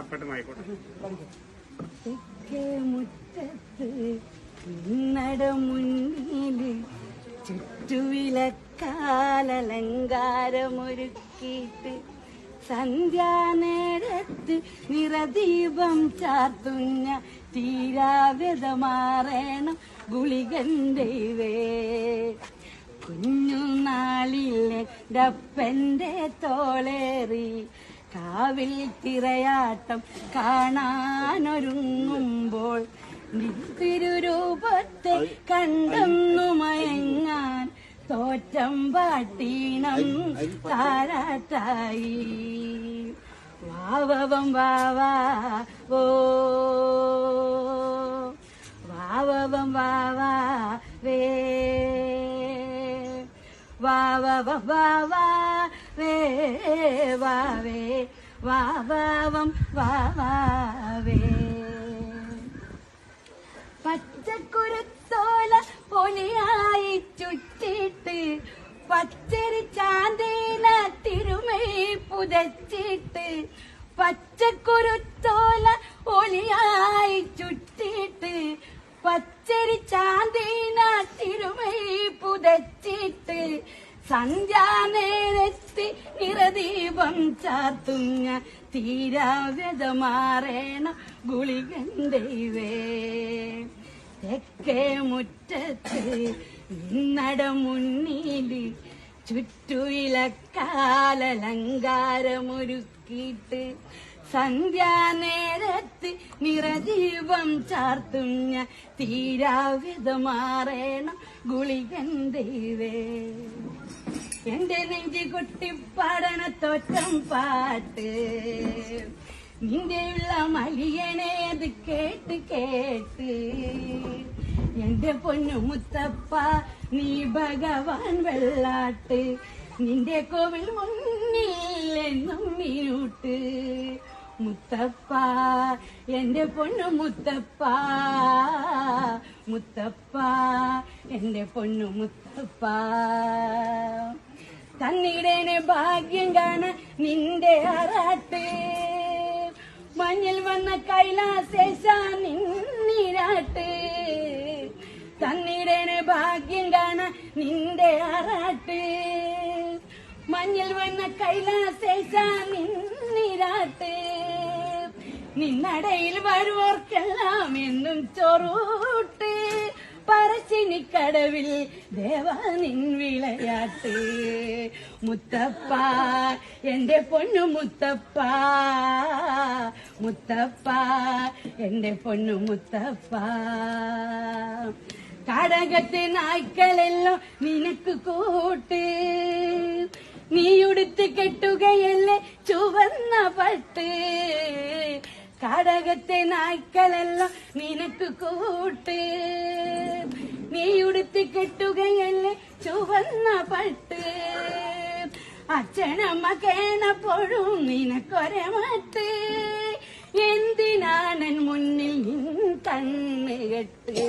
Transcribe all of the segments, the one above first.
പെട്ടെന്നായിക്കോട്ടെ. മുറ്റത്ത് നട മുന്നില് ചുറ്റുവിലക്കാലലങ്കാരമൊരുക്കിയിട്ട് സന്ധ്യാനേരത്ത് നിറദീപം ചാർത്തുന്ന തീരാവ്യതമാറേണം ഗുളികണ്ടേ കുഞ്ഞുനാളിലെ ഡപ്പന്റെ തോളേറി കാവിൽ തിരയാട്ടം കാണാനൊരുങ്ങുമ്പോൾ തിരുരൂപത്തെ കണ്ടെന്നു മയങ്ങാൻ തോറ്റം പാട്ടീണം താരാട്ടായി വാവവം വാവാ ഓ വാവവം വാവാ വേ വാവവം വാവാ വേ വാവേ വാവവം വാവാവേ പച്ചക്കുരുത്തോല പൊലിയായി ചുറ്റിട്ട് പച്ചരി ചാന്തീന തിരുമൈ പുതച്ചിട്ട് പച്ചക്കുരുത്തോല ഒലിയായി ചുറ്റിട്ട് പച്ചരി ചാന്തീന തിരുമൈ പുതച്ചിട്ട് സന്ധ്യാനേരത്ത് നിറദീപം ചാർത്തുന്ന തീരാവ്യതമാറേണം ഗുളികണ്ടേ തെക്കേ മുറ്റത്ത് നട മുന്നില് ചുറ്റുവിലക്കാലലങ്കാരമൊരുക്കിയിട്ട് സന്ധ്യാനേരത്ത് നിറദീപം ചാർത്തുന്ന തീരാവ്യതമാറേണം ഗുളികണ്ടേ എന്റെ നെഞ്ചി കൊട്ടിപ്പാടണ തോറ്റം പാട്ട് നിന്റെയുള്ള മലിയനെ അത് കേട്ട് കേട്ട് എന്റെ പൊന്നു മുത്തപ്പ നീ ഭഗവാൻ വെള്ളാട്ട് നിന്റെ കോവിൽ മുന്നിൽ എന്നും മീനൂട്ട് മുത്തപ്പ എന്റെ പൊന്നു മുത്തപ്പ മുത്തപ്പ എന്റെ പൊന്നു മുത്തപ്പ തന്നിടേനെ ഭാഗ്യം കാണാൻ നിന്റെ ആറാട്ട് മഞ്ഞിൽ വന്ന കൈലാസേശ നിന്നിരാട്ട് തന്നിടേനെ ഭാഗ്യം കാണാൻ നിന്റെ ആറാട്ട് മഞ്ഞിൽ വന്ന കൈലാസേശ നിന്നിരാട്ട് നിന്നടയിൽ വരുവോർക്കെല്ലാം എന്നും ചൊറൂട്ട് പറശ്ശിനിക്കടവിൽ ദേവാ നിൻ വിളയാട്ട് മുത്തപ്പ എന്റെ പൊന്നു മുത്തപ്പ മുത്തപ്പ എന്റെ പൊന്നു മുത്തപ്പ കടകത്തെ നായ്ക്കളെല്ലാം നിനക്ക് കൂട്ട് നീയുടുത്ത് കെട്ടുകയല്ലേ ചുവന്ന പട്ട് കടകത്തെ നായ്ക്കളെല്ലാം നിനക്ക് കൂട്ട് നീയുടുത്ത് കെട്ടുകയല്ലേ ചുവന്ന പട്ട് അച്ഛനമ്മ കേണപ്പോഴും നിനക്കൊരെ മട്ട് എന്തിനാണൻ മുന്നിൽ നിൻ കണ്ണ് കെട്ട്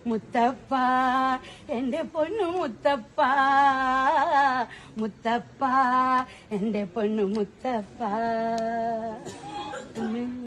മുത്തപ്പ എന്റെ പൊന്നു മുത്തപ്പ മുത്തപ്പ എന്റെ പൊന്നു മുത്തപ്പ